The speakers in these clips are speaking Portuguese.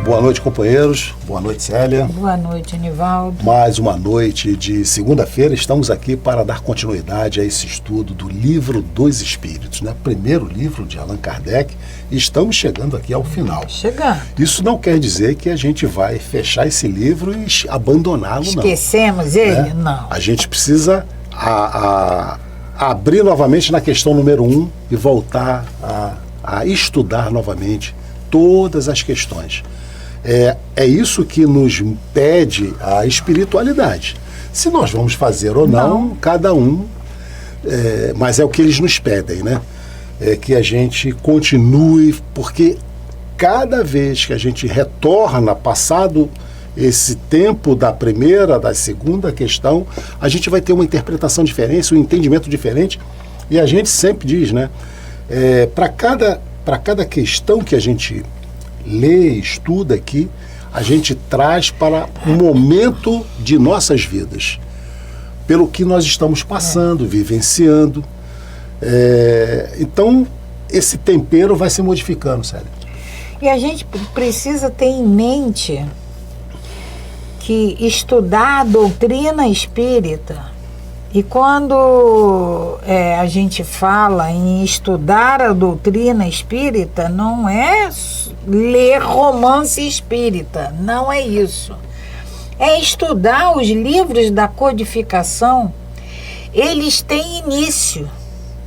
Boa noite, companheiros. Boa noite, Célia. Boa noite, Nivaldo. Mais uma noite de segunda-feira. Estamos aqui para dar continuidade a esse estudo do Livro dos Espíritos, né? Primeiro livro de Allan Kardec. E estamos chegando aqui ao final. Chegando. Isso não quer dizer que a gente vai fechar esse livro e abandoná-lo, não. Esquecemos ele? Né? Não. A gente precisa abrir novamente na questão número 1 e voltar a estudar novamente todas as questões. É isso que nos pede a espiritualidade. Se nós vamos fazer ou não, cada um, mas é o que eles nos pedem, né? É que a gente continue, porque cada vez que a gente retorna, passado esse tempo da primeira, da segunda questão, a gente vai ter uma interpretação diferente, um entendimento diferente, e a gente sempre diz, né? Para cada questão que a gente lê, estuda aqui, a gente traz para um momento de nossas vidas, pelo que nós estamos passando, vivenciando. Então, esse tempero vai se modificando, Célia. E a gente precisa ter em mente que estudar a doutrina espírita, e quando a gente fala em estudar a doutrina espírita, não é ler romance espírita, não é isso. É estudar os livros da codificação. Eles têm início,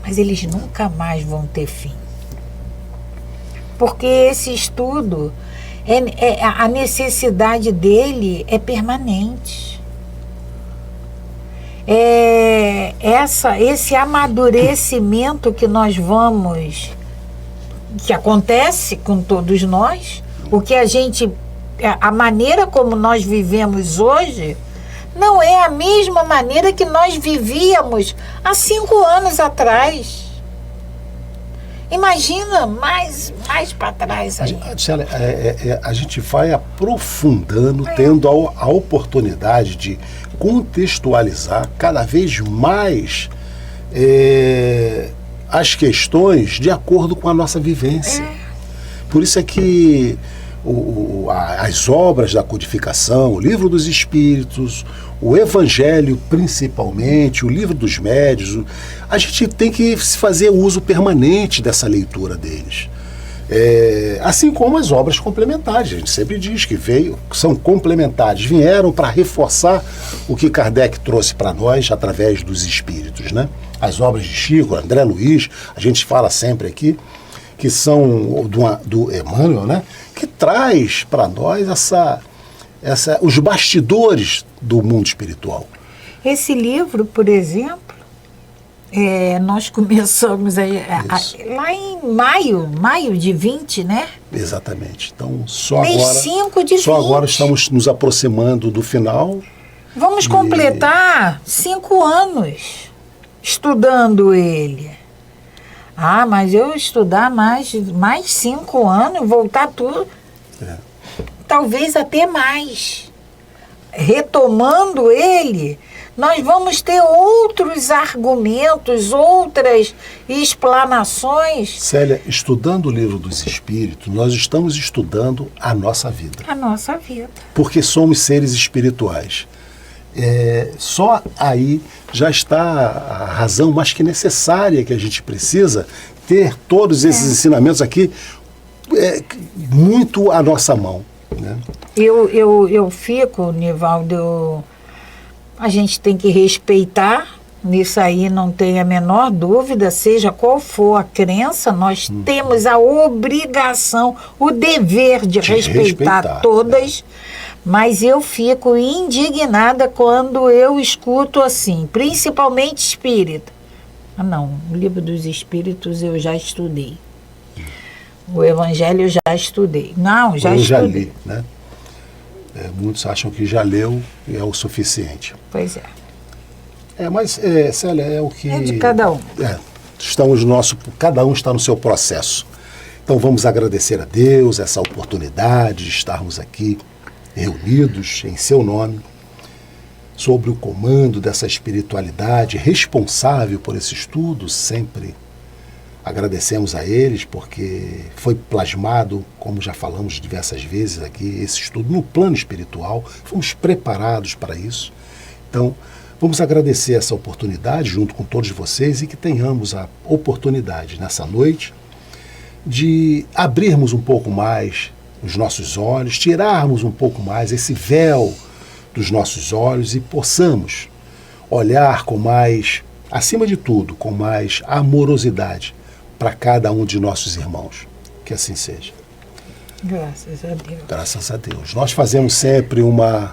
mas eles nunca mais vão ter fim. Porque esse estudo, a necessidade dele é permanente. Esse amadurecimento que nós vamos, que acontece com todos nós, a maneira como nós vivemos hoje, não é a mesma maneira que nós vivíamos há 5 anos atrás. Imagina mais para trás aí. Célia, a gente vai aprofundando, tendo a oportunidade de contextualizar cada vez mais as questões de acordo com a nossa vivência. Por isso é que as obras da codificação, o Livro dos Espíritos, o Evangelho principalmente, o Livro dos Médiuns, a gente tem que fazer uso permanente dessa leitura deles. Assim como as obras complementares, a gente sempre diz que são complementares, vieram para reforçar o que Kardec trouxe para nós através dos espíritos, né? As obras de Chico, André Luiz, a gente fala sempre aqui, que são do Emmanuel, né? Que traz para nós os bastidores do mundo espiritual. Esse livro, por exemplo, nós começamos lá em maio de 20, né? Exatamente. Então, só agora estamos nos aproximando do final. Vamos completar 5 anos estudando ele. Mas eu estudar mais 5 anos, voltar tudo, talvez até mais. Retomando ele, nós vamos ter outros argumentos, outras explanações. Célia, estudando o Livro dos Espíritos, nós estamos estudando a nossa vida. A nossa vida. Porque somos seres espirituais. Só aí já está a razão mais que necessária que a gente precisa ter todos esses ensinamentos aqui muito à nossa mão, né? Eu fico, Nivaldo, a gente tem que respeitar, nisso aí não tem a menor dúvida, seja qual for a crença, nós temos a obrigação, o dever de respeitar todas. Mas eu fico indignada quando eu escuto assim, principalmente espírita. Não, o Livro dos Espíritos eu já estudei. O Evangelho eu já estudei. Não, já estudei. Eu já li, né? Muitos acham que já leu e é o suficiente. Pois é. Mas, Célia, é o que... É de cada um. Cada um está no seu processo. Então vamos agradecer a Deus essa oportunidade de estarmos aqui reunidos em seu nome, sob o comando dessa espiritualidade responsável por esse estudo, sempre Agradecemos a eles porque foi plasmado, como já falamos diversas vezes aqui, esse estudo no plano espiritual. Fomos preparados para isso. Então, vamos agradecer essa oportunidade junto com todos vocês e que tenhamos a oportunidade nessa noite de abrirmos um pouco mais os nossos olhos, tirarmos um pouco mais esse véu dos nossos olhos e possamos olhar com mais, acima de tudo, com mais amorosidade para cada um de nossos irmãos. Que assim seja. Graças a Deus. Graças a Deus. Nós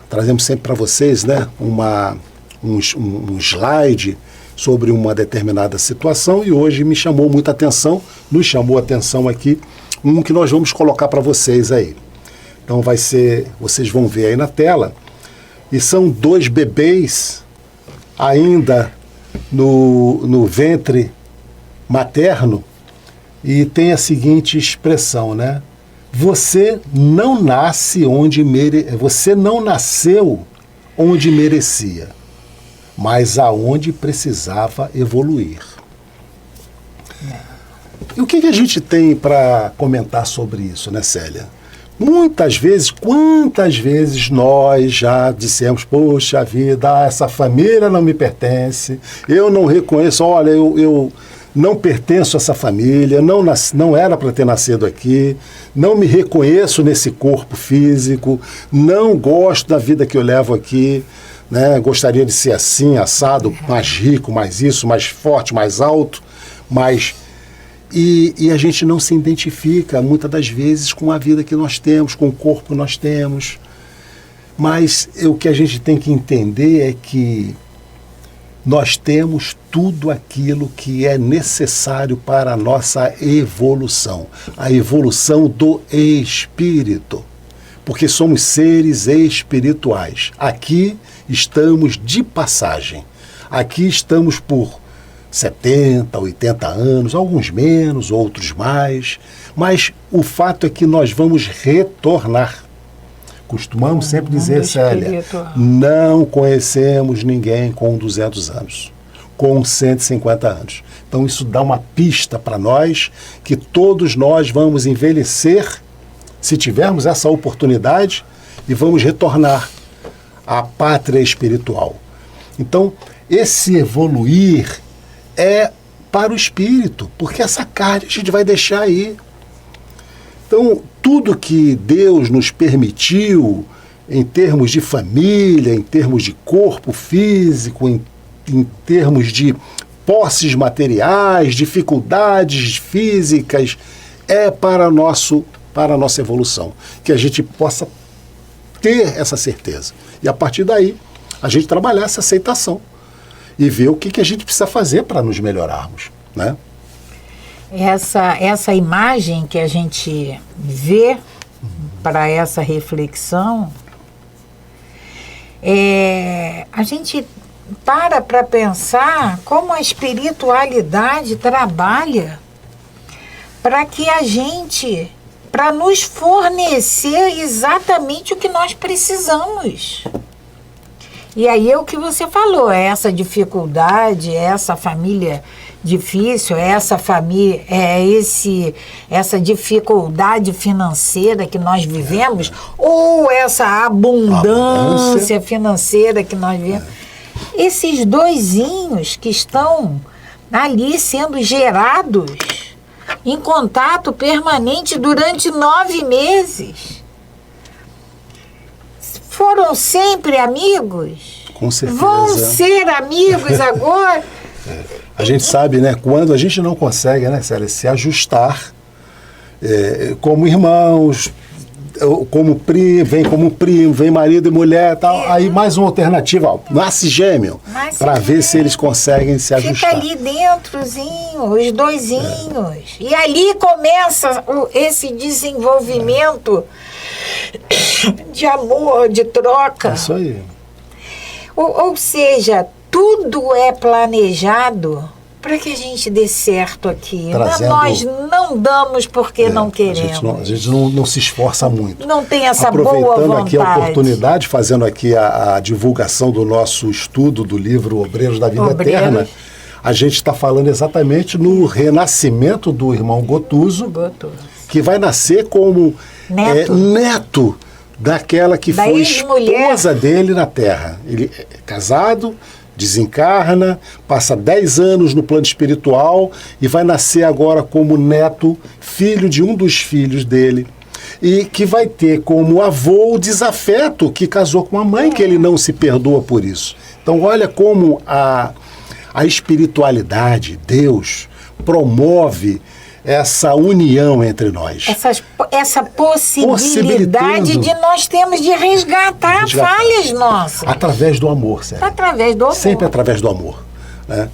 trazemos sempre para vocês, né, um slide sobre uma determinada situação e hoje nos chamou a atenção aqui, um que nós vamos colocar para vocês aí. Então vocês vão ver aí na tela, e são 2 bebês ainda no ventre materno, e tem a seguinte expressão, né? Você não nasceu onde merecia, mas aonde precisava evoluir. E o que a gente tem para comentar sobre isso, né, Célia? Quantas vezes nós já dissemos, poxa vida, essa família não me pertence, eu não reconheço, olha, eu não pertenço a essa família, não era para ter nascido aqui, não me reconheço nesse corpo físico, não gosto da vida que eu levo aqui, né? Gostaria de ser assim, assado, mais rico, mais isso, mais forte, mais alto, mais... E a gente não se identifica, muitas das vezes, com a vida que nós temos, com o corpo que nós temos. Mas o que a gente tem que entender é que nós temos tudo aquilo que é necessário para a nossa evolução. A evolução do espírito. Porque somos seres espirituais. Aqui estamos de passagem. Aqui estamos por 70, 80 anos, alguns menos, outros mais. Mas o fato é que nós vamos retornar. Costumamos sempre dizer, Célia, não conhecemos ninguém com 200 anos, com 150 anos. Então isso dá uma pista para nós que todos nós vamos envelhecer, se tivermos essa oportunidade, e vamos retornar à pátria espiritual. Então, esse evoluir é para o espírito, porque essa carne a gente vai deixar aí. Então, tudo que Deus nos permitiu, em termos de família, em termos de corpo físico, em termos de posses materiais, dificuldades físicas, é para a nossa evolução. Que a gente possa ter essa certeza. E a partir daí, a gente trabalhar essa aceitação e ver o que a gente precisa fazer para nos melhorarmos, né? Essa imagem que a gente vê para essa reflexão, a gente para pensar como a espiritualidade trabalha para nos fornecer exatamente o que nós precisamos. E aí é o que você falou, essa dificuldade, essa família difícil, essa família, essa dificuldade financeira que nós vivemos, ou essa abundância financeira que nós vivemos. Esses doisinhos que estão ali sendo gerados em contato permanente durante 9 meses, foram sempre amigos? Com certeza. Vão ser amigos agora? A gente sabe, né, quando a gente não consegue, né, Célia, se ajustar como irmãos, como primo, vem marido e mulher, tal, aí mais uma alternativa, ó, nasce gêmeo, para ver se eles conseguem se ajustar. Fica ali dentrozinho, os doisinhos. E ali começa esse desenvolvimento de amor, de troca. Isso aí. Ou seja, tudo é planejado para que a gente dê certo aqui. Nós não damos porque não queremos. A gente não se esforça muito. Não tem essa boa vontade. Aproveitando aqui a oportunidade, fazendo aqui a divulgação do nosso estudo do livro Obreiros da Vida Eterna, a gente está falando exatamente no renascimento do irmão Gotuso, que vai nascer como neto daquela que foi esposa dele na Terra. Ele é casado, desencarna, passa 10 anos no plano espiritual e vai nascer agora como neto, filho de um dos filhos dele. E que vai ter como avô o desafeto que casou com a mãe, que ele não se perdoa por isso. Então olha como a espiritualidade, Deus, promove essa união entre nós. Essa possibilidade de nós temos de resgatar falhas nossas. Através do amor, Célia. Através do amor. Sempre através do amor. Né?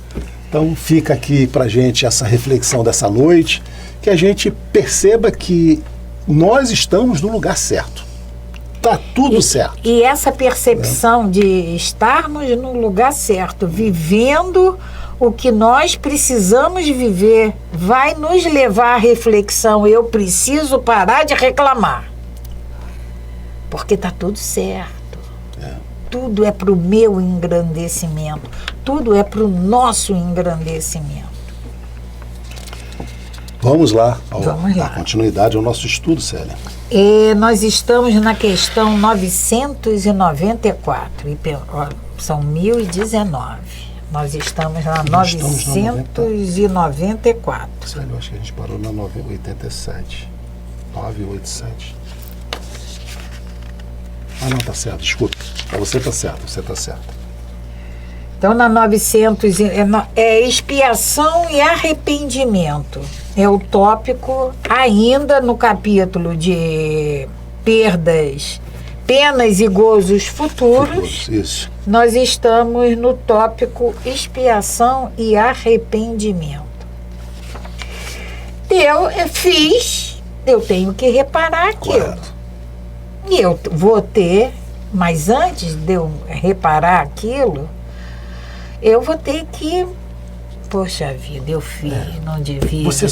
Então fica aqui pra gente essa reflexão dessa noite, que a gente perceba que nós estamos no lugar certo. Está tudo certo. E essa percepção de estarmos no lugar certo, vivendo o que nós precisamos viver, vai nos levar à reflexão. Eu preciso parar de reclamar. Porque está tudo certo. Tudo é para o meu engrandecimento. Tudo é para o nosso engrandecimento. Vamos lá. Vamos lá. A continuidade ao nosso estudo, Célia. Nós estamos na questão 994. São 1019. Nós estamos na 994. Célia, eu acho que a gente parou na 987. 987. Ah, não, tá certo. Desculpa. Você tá certo. Você tá certo. Então, na 900, expiação e arrependimento. É o tópico ainda no capítulo de penas e gozos futuros. Isso. Nós estamos no tópico expiação e arrependimento. Eu tenho que reparar aquilo. Correto. E eu vou ter, mas antes de eu reparar aquilo, eu vou ter que... Poxa vida, eu fiz, não devia. Você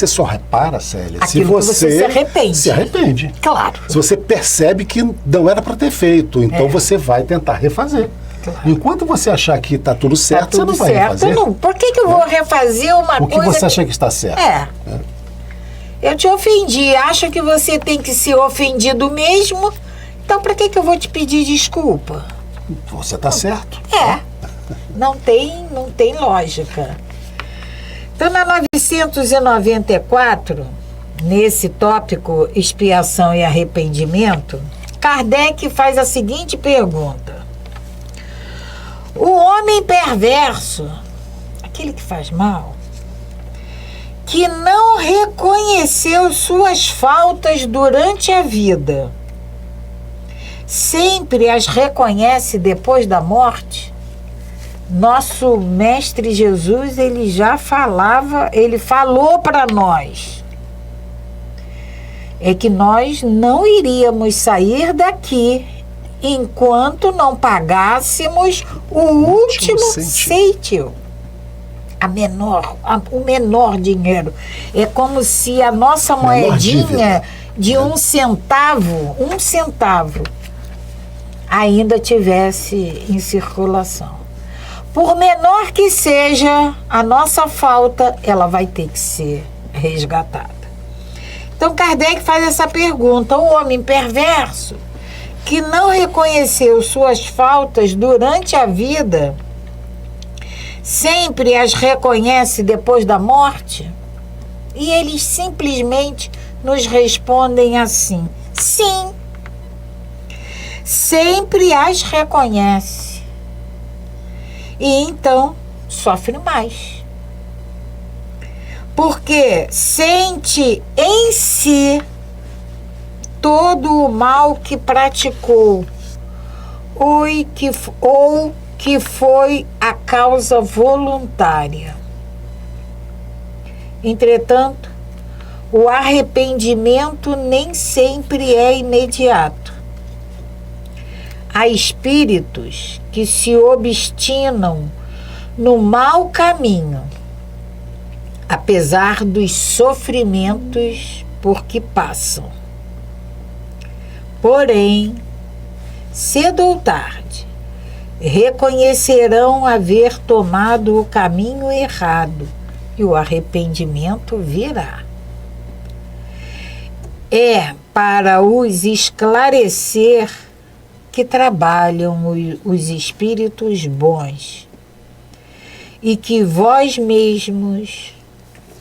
só repara, Célia, se aquilo você se arrepende. Se arrepende. Claro. Se você percebe que não era para ter feito, então você vai tentar refazer. Claro. Enquanto você achar que está tudo certo, você não vai refazer. Por que eu vou refazer uma coisa... O que você acha que está certo? Eu te ofendi, acho que você tem que ser ofendido mesmo, então para que eu vou te pedir desculpa? Você está certo. Não tem lógica. Então, na 994, nesse tópico expiação e arrependimento, Kardec faz a seguinte pergunta: o homem perverso, aquele que faz mal, que não reconheceu suas faltas durante a vida, sempre as reconhece depois da morte? Nosso Mestre Jesus, ele falou para nós, é que nós não iríamos sair daqui enquanto não pagássemos o último cêntimo. O menor dinheiro. É como se a nossa moedinha de um centavo, ainda tivesse em circulação. Por menor que seja a nossa falta, ela vai ter que ser resgatada. Então, Kardec faz essa pergunta: o homem perverso, que não reconheceu suas faltas durante a vida, sempre as reconhece depois da morte? E eles simplesmente nos respondem assim: sim, sempre as reconhece. E então sofre mais. Porque sente em si todo o mal que praticou, ou que foi a causa voluntária. Entretanto, o arrependimento nem sempre é imediato. Há espíritos que se obstinam no mau caminho, apesar dos sofrimentos por que passam. Porém, cedo ou tarde, reconhecerão haver tomado o caminho errado e o arrependimento virá. É para os esclarecer que trabalham os espíritos bons e que vós mesmos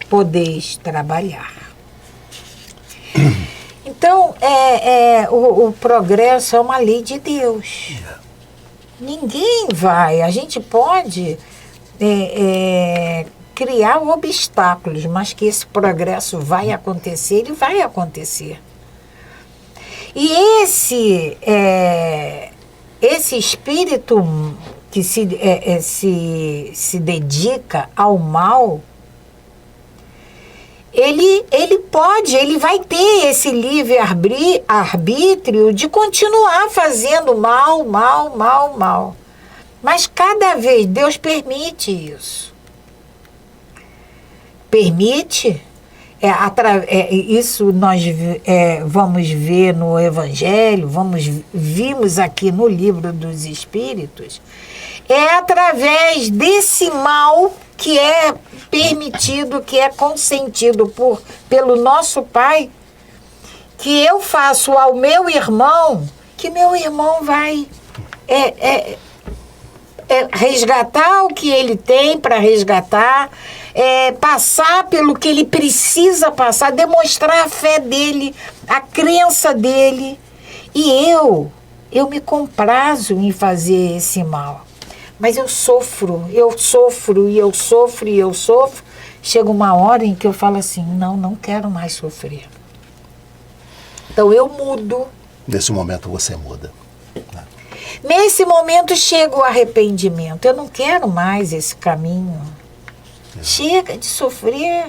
podeis trabalhar. Então, o progresso é uma lei de Deus. Ninguém vai, a gente pode criar obstáculos, mas que esse progresso vai acontecer, ele vai acontecer. E esse espírito que se dedica ao mal, ele vai ter esse livre-arbítrio de continuar fazendo mal. Mas cada vez Deus permite isso. Permite, isso nós vamos ver no Evangelho, vimos aqui no Livro dos Espíritos, é através desse mal que é permitido, que é consentido pelo nosso Pai, que eu faço ao meu irmão, que meu irmão vai resgatar o que ele tem para resgatar, passar pelo que ele precisa passar, demonstrar a fé dele, a crença dele. E eu me comprazo em fazer esse mal. Mas eu sofro. Chega uma hora em que eu falo assim, não quero mais sofrer. Então eu mudo. Nesse momento você muda. Nesse momento chega o arrependimento. Eu não quero mais esse caminho. Chega de sofrer.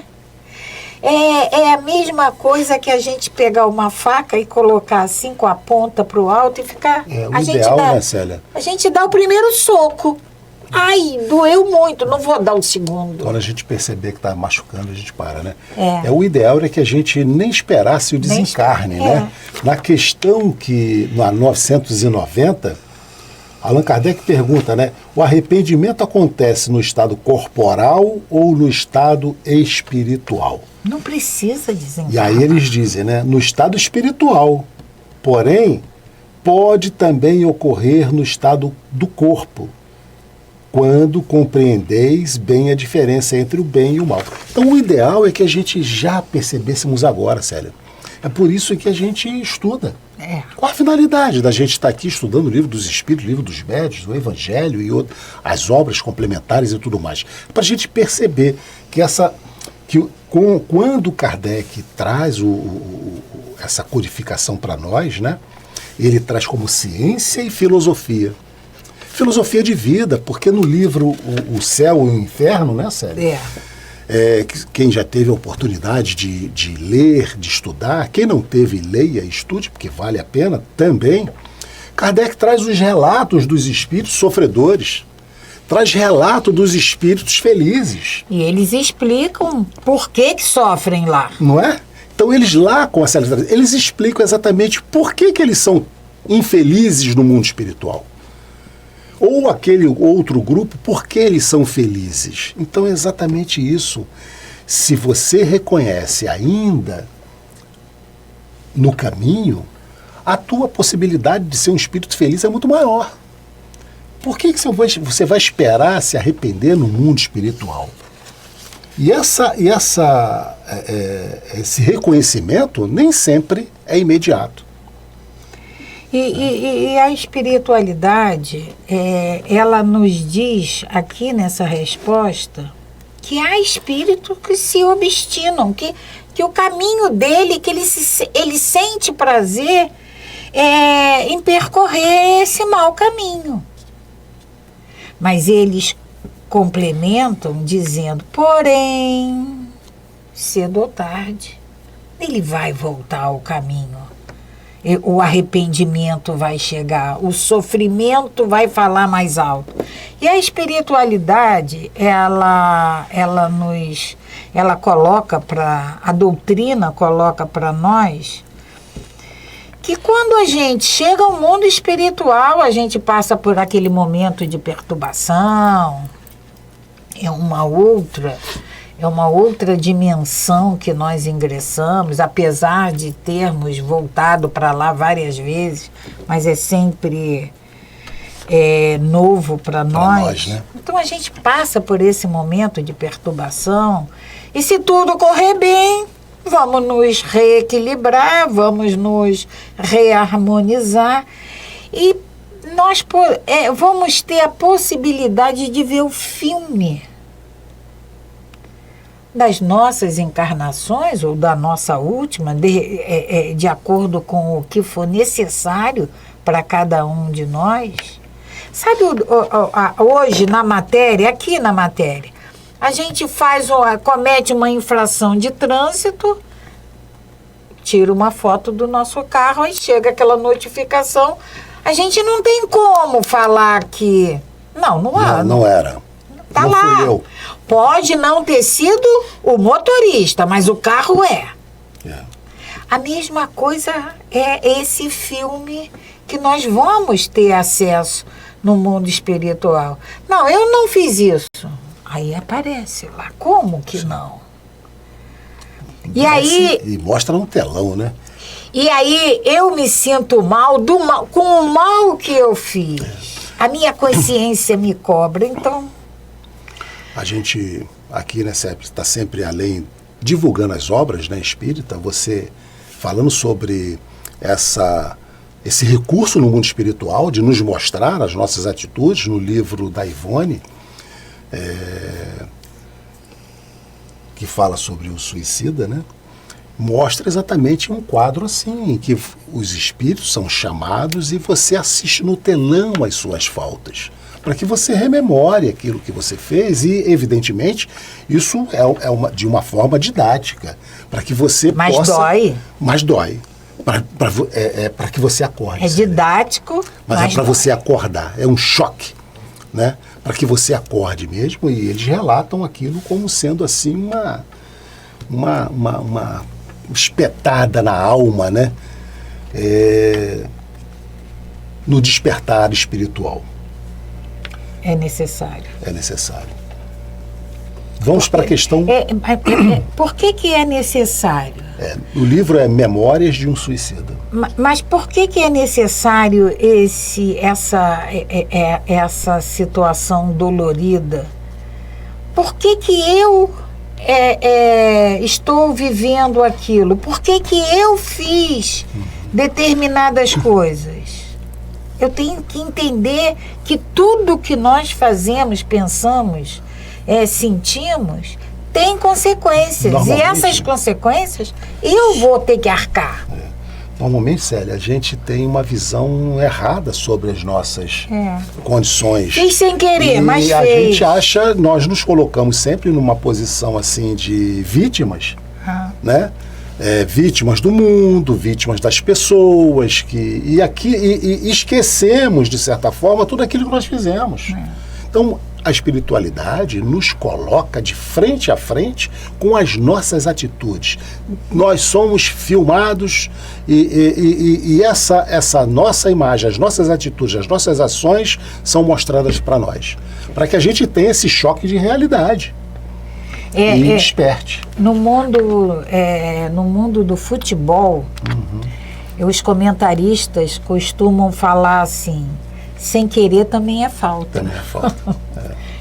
É a mesma coisa que a gente pegar uma faca e colocar assim com a ponta para o alto e ficar... né, Célia? A gente dá o primeiro soco. Ai, doeu muito, não vou dar o segundo. Quando a gente perceber que está machucando, a gente para, né? O ideal é que a gente nem esperasse o desencarne, né? Na questão que, na 990, Allan Kardec pergunta, né? O arrependimento acontece no estado corporal ou no estado espiritual? Não precisa desencarnar. E aí eles dizem, né? No estado espiritual. Porém, pode também ocorrer no estado do corpo, quando compreendeis bem a diferença entre o bem e o mal. Então, o ideal é que a gente já percebêssemos agora, Célia. É por isso que a gente estuda. Qual a finalidade da gente estar aqui estudando o livro dos Espíritos, o livro dos Médiuns, o Evangelho e as obras complementares e tudo mais? Para a gente perceber que quando Kardec traz essa codificação para nós, né, ele traz como ciência e filosofia. Filosofia de vida, porque no livro O Céu e o Inferno, né, Célia? Quem já teve a oportunidade de ler, de estudar, quem não teve, leia, estude, porque vale a pena também. Kardec traz os relatos dos espíritos sofredores, traz relato dos espíritos felizes. E eles explicam por que sofrem lá. Não é? Então eles lá, com a Célia, eles explicam exatamente por que eles são infelizes no mundo espiritual. Ou aquele outro grupo, por que eles são felizes? Então é exatamente isso. Se você reconhece ainda no caminho, a tua possibilidade de ser um espírito feliz é muito maior. Por que você vai esperar se arrepender no mundo espiritual? E esse reconhecimento nem sempre é imediato. E a espiritualidade, ela nos diz aqui nessa resposta que há espíritos que se obstinam, que o caminho dele, que ele sente prazer em percorrer esse mau caminho. Mas eles complementam dizendo, porém, cedo ou tarde, ele vai voltar ao caminho. O arrependimento vai chegar, o sofrimento vai falar mais alto. E a espiritualidade, ela coloca a doutrina coloca para nós que quando a gente chega ao mundo espiritual, a gente passa por aquele momento de perturbação, é uma outra dimensão que nós ingressamos, apesar de termos voltado para lá várias vezes, mas é sempre novo para nós. Né? Então a gente passa por esse momento de perturbação e se tudo correr bem, vamos nos reequilibrar, vamos nos reharmonizar e nós vamos ter a possibilidade de ver o filme das nossas encarnações ou da nossa última, de acordo com o que for necessário para cada um de nós. Sabe, hoje na matéria, aqui na matéria, a gente comete uma infração de trânsito, tira uma foto do nosso carro, aí chega aquela notificação, a gente não tem como falar que... Não era. Tá não lá. Fui eu. Pode não ter sido o motorista, mas o carro é. A mesma coisa é esse filme que nós vamos ter acesso no mundo espiritual. Não, eu não fiz isso. Aí aparece lá. Como que não? E aí... E mostra no telão, né? E aí eu me sinto mal com o mal que eu fiz. A minha consciência me cobra, então... A gente aqui, né, está sempre além, divulgando as obras, né, espírita, você falando sobre esse recurso no mundo espiritual de nos mostrar as nossas atitudes no livro da Ivone, que fala sobre o suicida, né, mostra exatamente um quadro assim, em que os espíritos são chamados e você assiste no telão as suas faltas, para que você rememore aquilo que você fez e, evidentemente, isso de uma forma didática, para que você possa... Mas dói. Para que você acorde. É didático. Mas é para você acordar. É um choque, né? Para que você acorde mesmo. E eles relatam aquilo como sendo assim uma espetada na alma, né? No despertar espiritual. É necessário. É necessário. Vamos para a questão... Por que é necessário? O livro é Memórias de um Suicida. Mas por que é necessário essa situação dolorida? Por que eu estou vivendo aquilo? Por que eu fiz determinadas coisas? Eu tenho que entender que tudo que nós fazemos, pensamos, sentimos, tem consequências. E essas consequências eu vou ter que arcar. Normalmente, Célia, a gente tem uma visão errada sobre as nossas condições. Fiz sem querer, mas fez. E a gente acha, nós nos colocamos sempre numa posição assim de vítimas, né? Vítimas do mundo, vítimas das pessoas, e esquecemos, de certa forma, tudo aquilo que nós fizemos. Então, a espiritualidade nos coloca de frente a frente com as nossas atitudes. Nós somos filmados e essa nossa imagem, as nossas atitudes, as nossas ações são mostradas para nós. Para que a gente tenha esse choque de realidade. E desperte. No mundo do futebol, os comentaristas costumam falar assim, sem querer também é falta. Também é falta.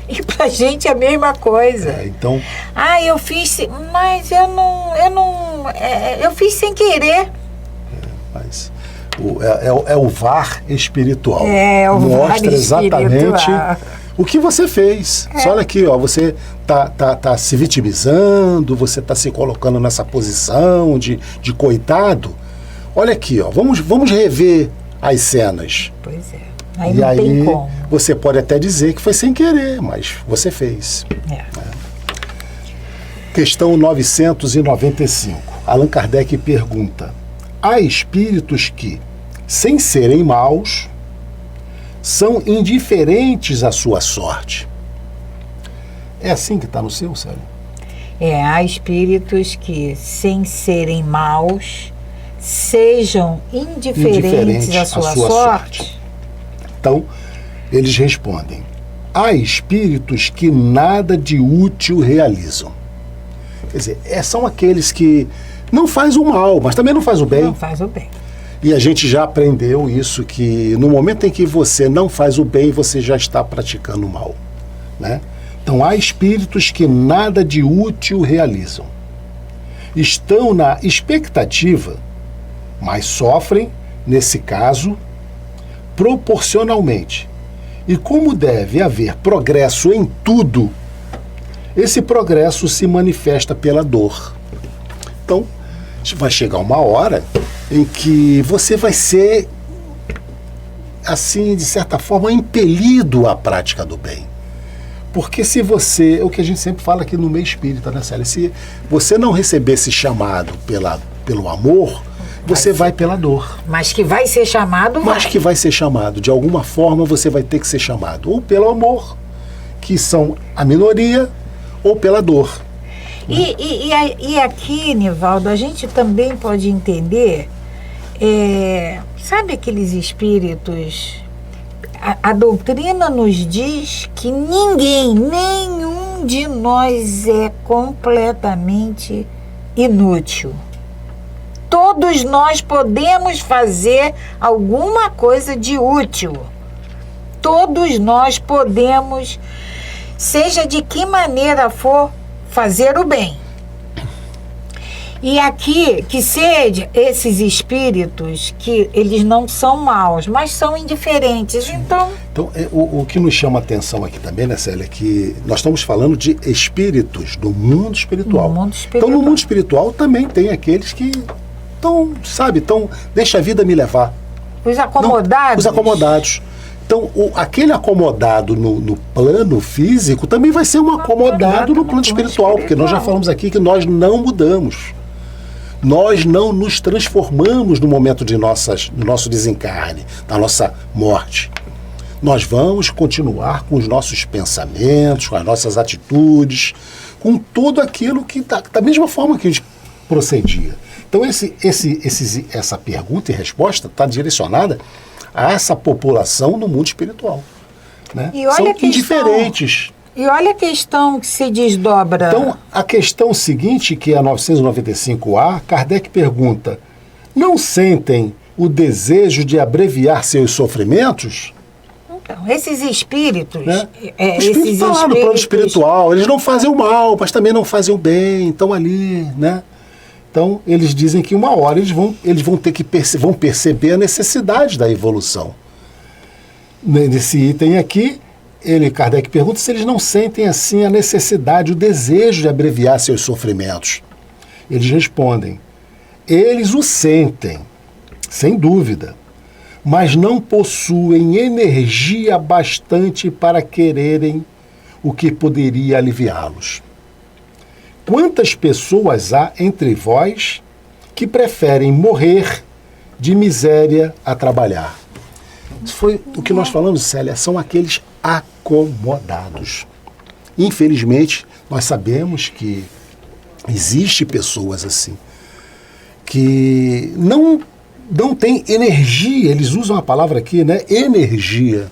E pra gente é a mesma coisa. Então... eu fiz, mas eu fiz sem querer. Mas é o VAR espiritual. Mostra exatamente o que você fez. Só olha aqui, você tá se vitimizando, você tá se colocando nessa posição de coitado. Olha aqui, vamos rever as cenas. Pois é. Aí não tem como. Você pode até dizer que foi sem querer, mas você fez. Questão 995. Allan Kardec pergunta: há espíritos que, sem serem maus, são indiferentes à sua sorte? É assim que está no seu, Célio? Há espíritos que, sem serem maus, sejam indiferentes à sua sorte. Então, eles respondem: há espíritos que nada de útil realizam. Quer dizer, são aqueles que não faz o mal, mas também não faz o bem. Não faz o bem. E a gente já aprendeu isso, que no momento em que você não faz o bem, você já está praticando o mal, né? Então, há espíritos que nada de útil realizam. Estão na expectativa, mas sofrem, nesse caso, proporcionalmente. E como deve haver progresso em tudo, esse progresso se manifesta pela dor. Então, vai chegar uma hora em que você vai ser, assim, de certa forma, impelido à prática do bem. Porque se você, o que a gente sempre fala aqui no meio espírita, né, Célia? Se você não receber esse chamado pelo amor, você vai pela dor. Mas que vai ser chamado, Mas que vai ser chamado. De alguma forma você vai ter que ser chamado. Ou pelo amor, que são a minoria, ou pela dor. E aqui, Nivaldo, a gente também pode entender, sabe aqueles espíritos... A doutrina nos diz que nenhum de nós é completamente inútil. Todos nós podemos fazer alguma coisa de útil. Todos nós podemos, seja de que maneira for, fazer o bem. E aqui, que seja esses espíritos, que eles não são maus, mas são indiferentes. Então, o que nos chama a atenção aqui também, né, Célia, é que nós estamos falando de espíritos do mundo espiritual. Então, no mundo espiritual também tem aqueles que deixa a vida me levar. Os acomodados? Os acomodados. Então, aquele acomodado no plano físico também vai ser um acomodado no plano espiritual, porque nós já falamos aqui que nós não mudamos. Nós não nos transformamos no momento do nosso desencarne, da nossa morte. Nós vamos continuar com os nossos pensamentos, com as nossas atitudes, com tudo aquilo que da mesma forma que a gente procedia. Então, essa pergunta e resposta está direcionada a essa população no mundo espiritual, né? São indiferentes. E olha a questão que se desdobra. Então, a questão seguinte, que é a 995A, Kardec pergunta: não sentem o desejo de abreviar seus sofrimentos? Então, esses espíritos... Né? Os espíritos estão lá no plano espiritual, eles não fazem o mal, mas também não fazem o bem, estão ali, né? Então, eles dizem que uma hora eles vão ter que vão perceber a necessidade da evolução. Nesse item aqui, Kardec pergunta se eles não sentem assim a necessidade, o desejo de abreviar seus sofrimentos. Eles respondem: eles o sentem, sem dúvida, mas não possuem energia bastante para quererem o que poderia aliviá-los. Quantas pessoas há entre vós que preferem morrer de miséria a trabalhar? Isso foi o que nós falamos, Célia, são aqueles acomodados. Infelizmente, nós sabemos que existe pessoas assim, que não têm energia, eles usam a palavra aqui, né? Energia.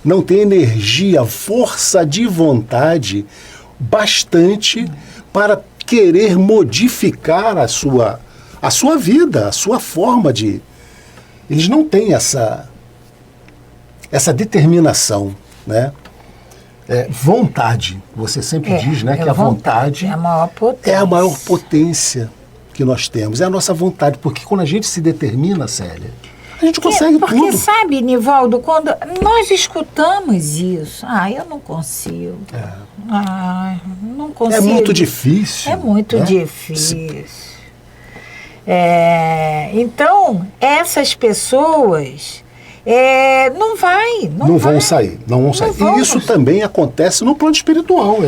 Não tem energia, força de vontade bastante para querer modificar a sua vida, a sua forma de... Eles não têm essa determinação, né? Vontade, você sempre diz, né? Que a vontade é a maior potência. É a maior potência que nós temos, é a nossa vontade, porque quando a gente se determina, Célia, a gente consegue tudo. Porque sabe, Nivaldo, quando nós escutamos isso, eu não consigo. Não consigo. É muito difícil. É muito difícil. Então, essas pessoas não vão sair. E isso também acontece no plano espiritual.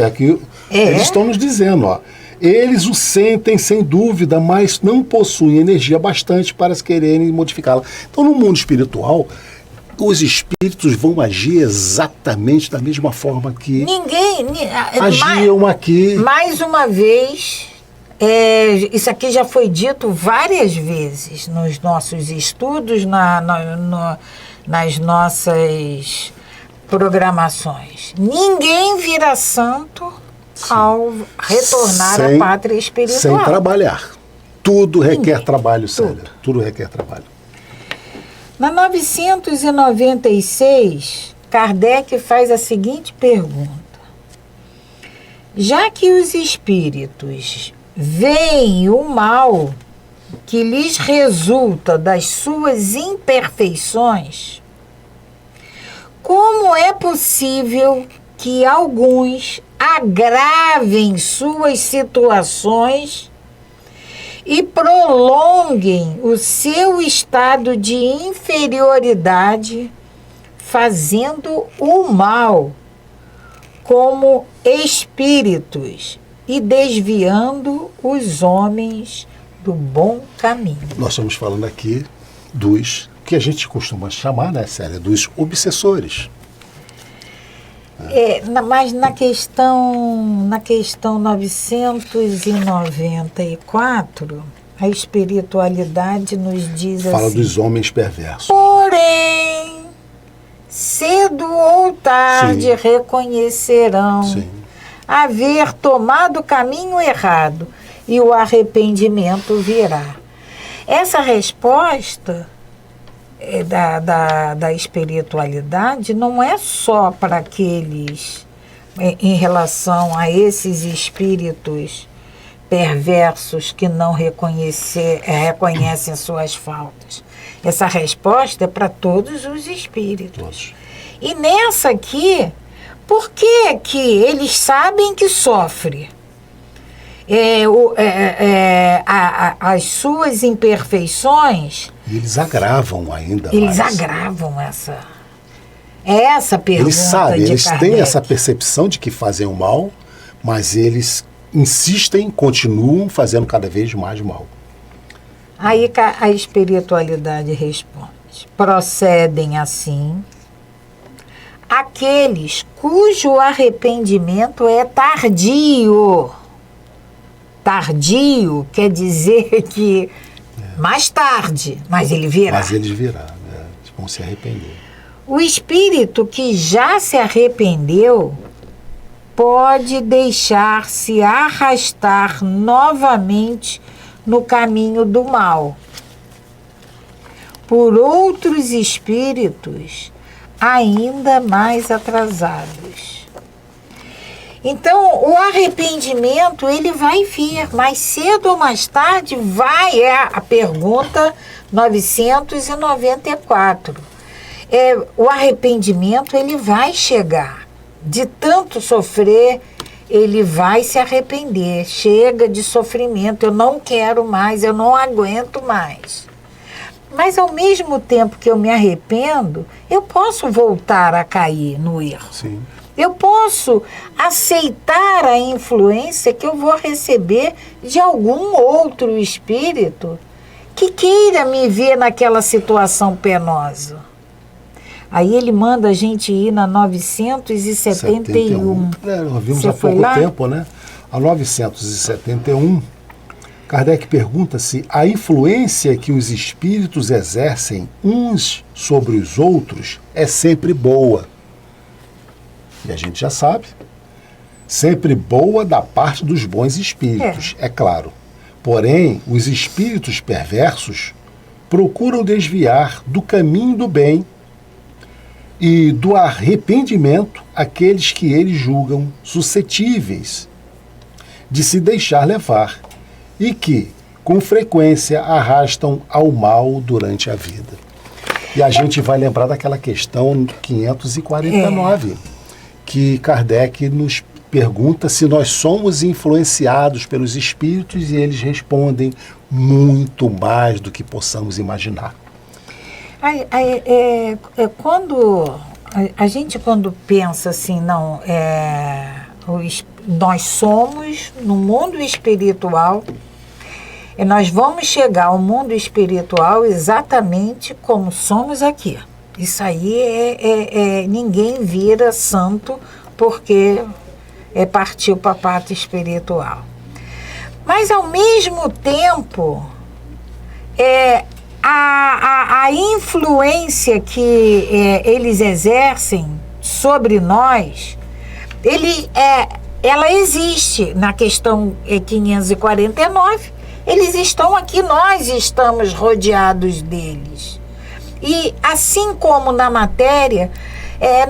Eles estão nos dizendo, eles o sentem sem dúvida, mas não possuem energia bastante para quererem modificá-la. Então, no mundo espiritual, os espíritos vão agir exatamente da mesma forma que agiam aqui. Mais uma vez, Isso aqui já foi dito várias vezes nos nossos estudos, nas nossas programações. Ninguém vira santo ao retornar à pátria espiritual. Sem trabalhar. Tudo requer trabalho, Célia. Tudo requer trabalho. Na 996, Kardec faz a seguinte pergunta. Já que os espíritos veem o mal que lhes resulta das suas imperfeições, como é possível que alguns agravem suas situações e prolonguem o seu estado de inferioridade, fazendo o mal como espíritos e desviando os homens do bom caminho? Nós estamos falando aqui dos que a gente costuma chamar, né, Célia, dos obsessores. Mas na questão 994, a espiritualidade nos diz Fala assim... dos homens perversos. Porém, cedo ou tarde reconhecerão haver tomado o caminho errado e o arrependimento virá. Essa resposta da espiritualidade não é só para aqueles, em relação a esses espíritos perversos que não reconhecem suas faltas. Essa resposta é para todos os espíritos. Todos. E nessa aqui, por que eles sabem que sofre? As suas imperfeições... E eles agravam ainda Eles mais. agravam essa... É essa pergunta Eles sabem, de eles Kardec. têm essa percepção de que fazem o mal, mas eles insistem, continuam fazendo cada vez mais mal. Aí a espiritualidade responde. Procedem assim aqueles cujo arrependimento é tardio. Tardio quer dizer que mais tarde, mas ele virá. Mas eles virão, né? Eles vão se arrepender. O espírito que já se arrependeu pode deixar-se arrastar novamente no caminho do mal por outros espíritos ainda mais atrasados. Então, o arrependimento, ele vai vir, mais cedo ou mais tarde vai, é a pergunta 994. O arrependimento, ele vai chegar. De tanto sofrer, ele vai se arrepender. Chega de sofrimento, eu não quero mais, eu não aguento mais. Mas ao mesmo tempo que eu me arrependo, eu posso voltar a cair no erro. Sim. Eu posso aceitar a influência que eu vou receber de algum outro espírito que queira me ver naquela situação penosa. Aí ele manda a gente ir na 971. Nós vimos Você há foi pouco lá? tempo, né? A 971, Kardec pergunta se a influência que os espíritos exercem uns sobre os outros é sempre boa. E a gente já sabe. Sempre boa da parte dos bons espíritos, é claro. Porém, os espíritos perversos procuram desviar do caminho do bem e do arrependimento aqueles que eles julgam suscetíveis de se deixar levar e que, com frequência, arrastam ao mal durante a vida. E a gente vai lembrar daquela questão 549, que Kardec nos pergunta se nós somos influenciados pelos espíritos e eles respondem muito mais do que possamos imaginar. Quando a gente pensa assim, não, nós somos no mundo espiritual, e nós vamos chegar ao mundo espiritual exatamente como somos aqui. Isso aí ninguém vira santo porque partiu para a parte espiritual. Mas, ao mesmo tempo, a influência que eles exercem sobre nós, ela existe na questão 549. Eles estão aqui, nós estamos rodeados deles. E assim como na matéria,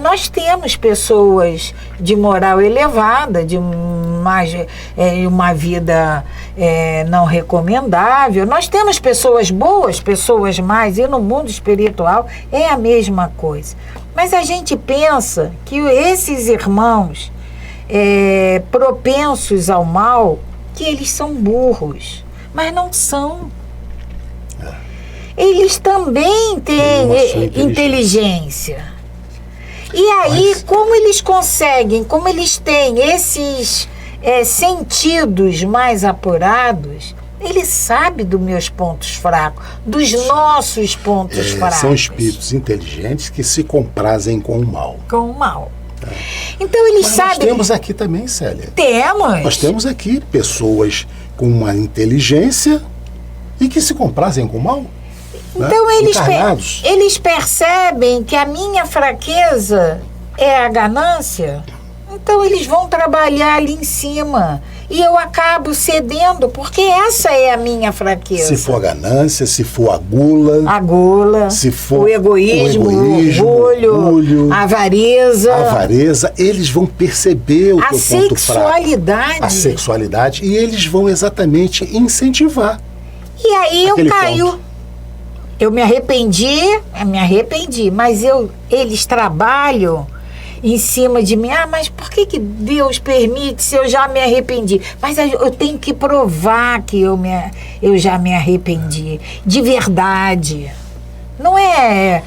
nós temos pessoas de moral elevada, de uma vida não recomendável. Nós temos pessoas boas, pessoas más, e no mundo espiritual é a mesma coisa. Mas a gente pensa que esses irmãos propensos ao mal, que eles são burros, mas não são. Eles também têm inteligência. E aí, como eles conseguem, como eles têm esses sentidos mais apurados, eles sabem dos meus pontos fracos, dos nossos pontos fracos. São espíritos inteligentes que se comprazem com o mal. Com o mal. Então eles sabem. Nós temos aqui também, Célia. Temos. Nós temos aqui pessoas com uma inteligência e que se comprazem com o mal. Então né? eles percebem que a minha fraqueza é a ganância. Então eles vão trabalhar ali em cima. E eu acabo cedendo, porque essa é a minha fraqueza. Se for a ganância, se for a gula, se for o egoísmo, o orgulho, a avareza, eles vão perceber o teu ponto fraco. A sexualidade. E eles vão exatamente incentivar. E aí eu caio. Eu me arrependi, mas eles trabalham em cima de mim. Mas por que Deus permite se eu já me arrependi? Mas eu tenho que provar que eu já me arrependi. De verdade. Não é,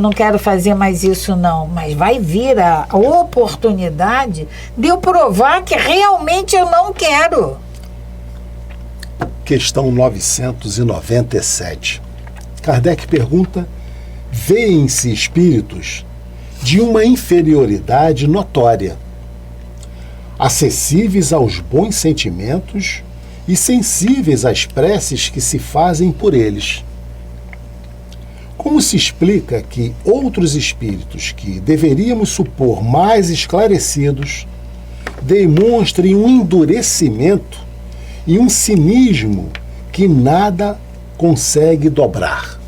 não quero fazer mais isso não. Mas vai vir a oportunidade de eu provar que realmente eu não quero. Questão 997. Kardec pergunta: veem-se espíritos de uma inferioridade notória, acessíveis aos bons sentimentos e sensíveis às preces que se fazem por eles. Como se explica que outros espíritos que deveríamos supor mais esclarecidos demonstrem um endurecimento e um cinismo que nada consegue dobrar?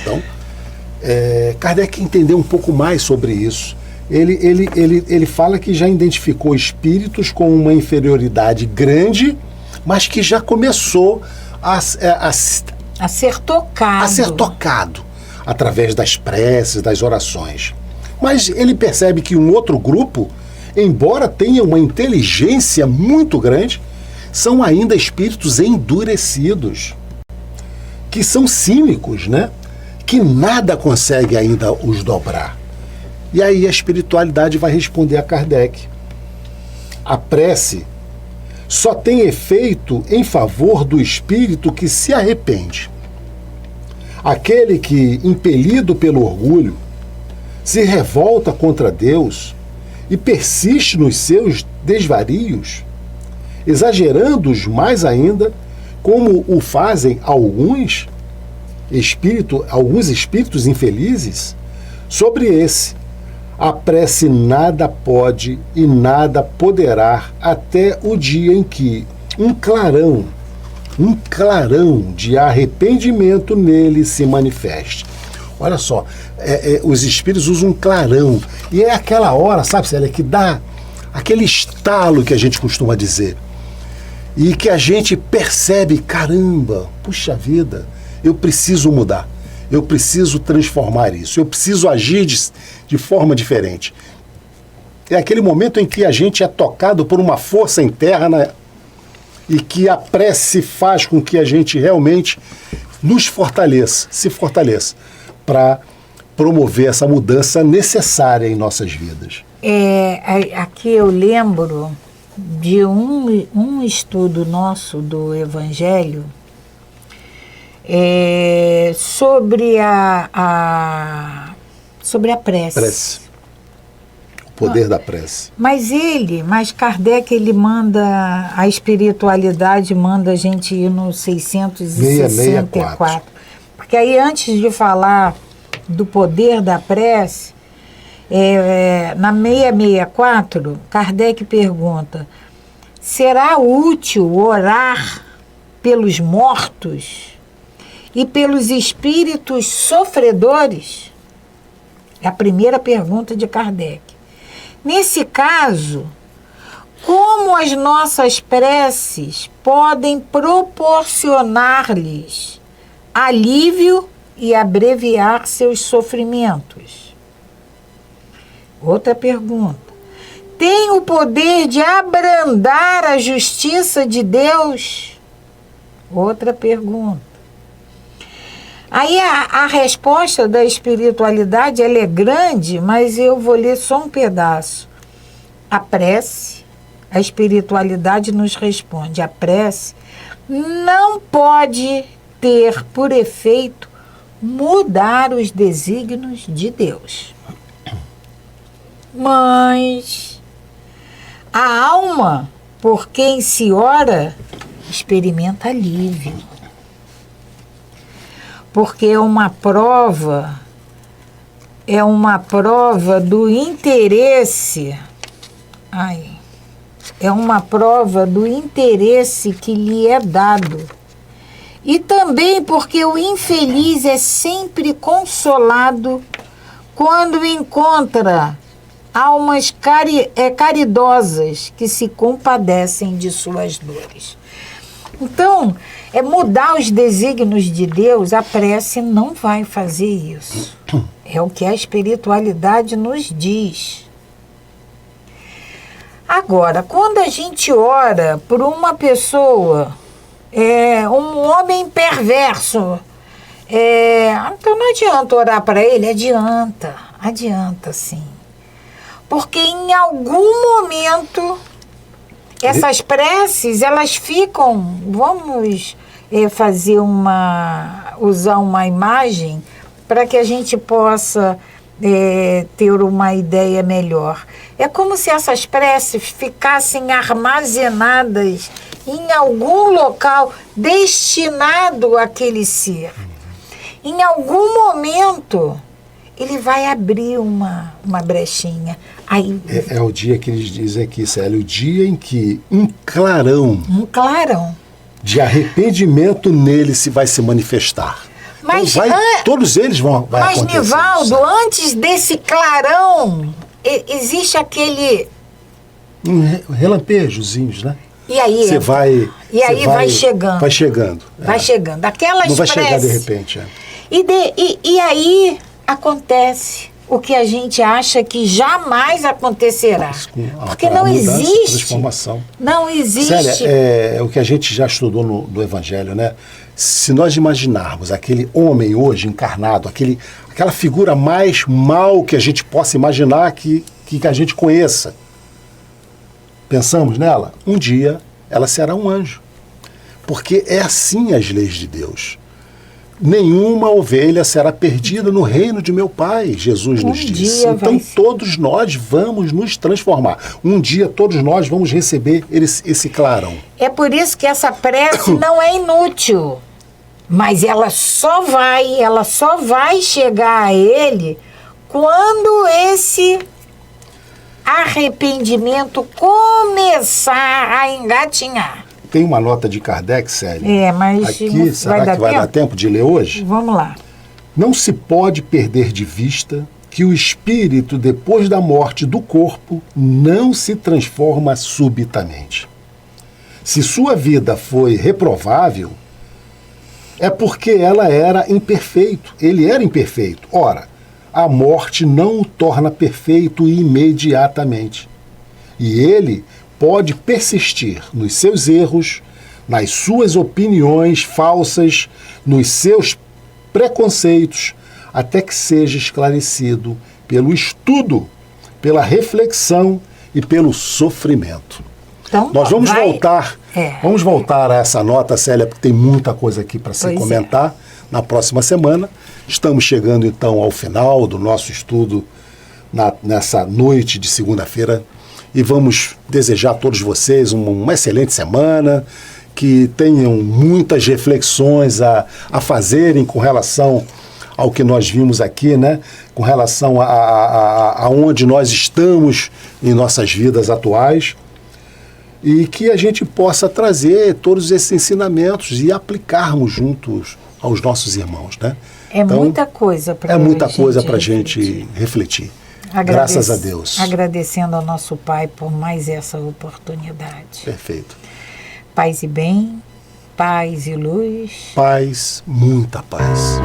Então, Kardec entendeu um pouco mais sobre isso. Ele fala que já identificou espíritos com uma inferioridade grande, mas que já começou a ser tocado através das preces, das orações. Mas ele percebe que um outro grupo, embora tenha uma inteligência muito grande, são ainda espíritos endurecidos, que são cínicos, né? Que nada consegue ainda os dobrar. E aí a espiritualidade vai responder a Kardec: a prece só tem efeito em favor do espírito que se arrepende. Aquele que, impelido pelo orgulho, se revolta contra Deus e persiste nos seus desvarios, exagerando-os mais ainda, como o fazem alguns espíritos infelizes, sobre esse a prece nada pode e nada poderá até o dia em que um clarão de arrependimento nele se manifeste. Olha só, os espíritos usam um clarão, e é aquela hora, sabe, Célia, que dá aquele estalo que a gente costuma dizer, e que a gente percebe: caramba, puxa vida, eu preciso mudar, eu preciso transformar isso, eu preciso agir de forma diferente. É aquele momento em que a gente é tocado por uma força interna e que a prece faz com que a gente realmente se fortaleça para promover essa mudança necessária em nossas vidas. Aqui eu lembro de um estudo nosso do Evangelho sobre a prece. Poder da prece. Mas Kardec, ele manda, a espiritualidade manda a gente ir no 664. Porque aí, antes de falar do poder da prece, na 664, Kardec pergunta: será útil orar pelos mortos e pelos espíritos sofredores? É a primeira pergunta de Kardec. Nesse caso, como as nossas preces podem proporcionar-lhes alívio e abreviar seus sofrimentos? Outra pergunta. Tem o poder de abrandar a justiça de Deus? Outra pergunta. Aí a resposta da espiritualidade, ela é grande, mas eu vou ler só um pedaço. A prece, a espiritualidade nos responde, a prece não pode ter por efeito mudar os desígnios de Deus. Mas a alma, por quem se ora, experimenta alívio. Porque é uma prova do interesse, é uma prova do interesse que lhe é dado. E também porque o infeliz é sempre consolado quando encontra almas caridosas que se compadecem de suas dores. Então, mudar os desígnios de Deus, a prece não vai fazer isso. É o que a espiritualidade nos diz. Agora, quando a gente ora por uma pessoa, um homem perverso, então não adianta orar para ele? Adianta sim. Porque em algum momento essas preces, elas ficam, vamos usar uma imagem para que a gente possa ter uma ideia melhor. É como se essas preces ficassem armazenadas em algum local destinado àquele ser. Em algum momento, ele vai abrir uma brechinha. Aí, é o dia que eles dizem aqui, Célia, o dia em que um clarão de arrependimento nele se vai se manifestar. Mas, então todos eles vão acontecer. Mas, Nivaldo, antes desse clarão, existe aquele... Relampejozinhos, né? E aí, vai chegando. Vai chegando. Vai chegando. Aquelas não vai preces, chegar de repente. E aí acontece o que a gente acha que jamais acontecerá. Porque não existe. Transformação. Não existe. Célia, é o que a gente já estudou no Evangelho, né? Se nós imaginarmos aquele homem hoje encarnado, aquela figura mais mal que a gente possa imaginar que a gente conheça, pensamos nela, um dia ela será um anjo. Porque é assim as leis de Deus. Nenhuma ovelha será perdida no reino de meu Pai, Jesus nos disse. Então todos nós vamos nos transformar. Um dia todos nós vamos receber esse clarão. É por isso que essa prece não é inútil. Mas ela só vai chegar a ele quando esse arrependimento começar a engatinhar. Tem uma nota de Kardec, Célia. Mas aqui, será que vai dar tempo de ler hoje? Vamos lá. Não se pode perder de vista que o espírito, depois da morte do corpo, não se transforma subitamente. Se sua vida foi reprovável, é porque ela era imperfeito. Ele era imperfeito. Ora, a morte não o torna perfeito imediatamente. E ele pode persistir nos seus erros, nas suas opiniões falsas, nos seus preconceitos, até que seja esclarecido pelo estudo, pela reflexão e pelo sofrimento. Então, nós vamos voltar a essa nota, Célia, porque tem muita coisa aqui para se comentar na próxima semana. Estamos chegando então ao final do nosso estudo nessa noite de segunda-feira e vamos desejar a todos vocês uma excelente semana, que tenham muitas reflexões a fazerem com relação ao que nós vimos aqui, né? Com relação a onde nós estamos em nossas vidas atuais, e que a gente possa trazer todos esses ensinamentos e aplicarmos juntos aos nossos irmãos, né? Então, muita coisa para a gente refletir. Graças a Deus. Agradecendo ao nosso Pai por mais essa oportunidade. Perfeito. Paz e bem, paz e luz. Paz, muita paz.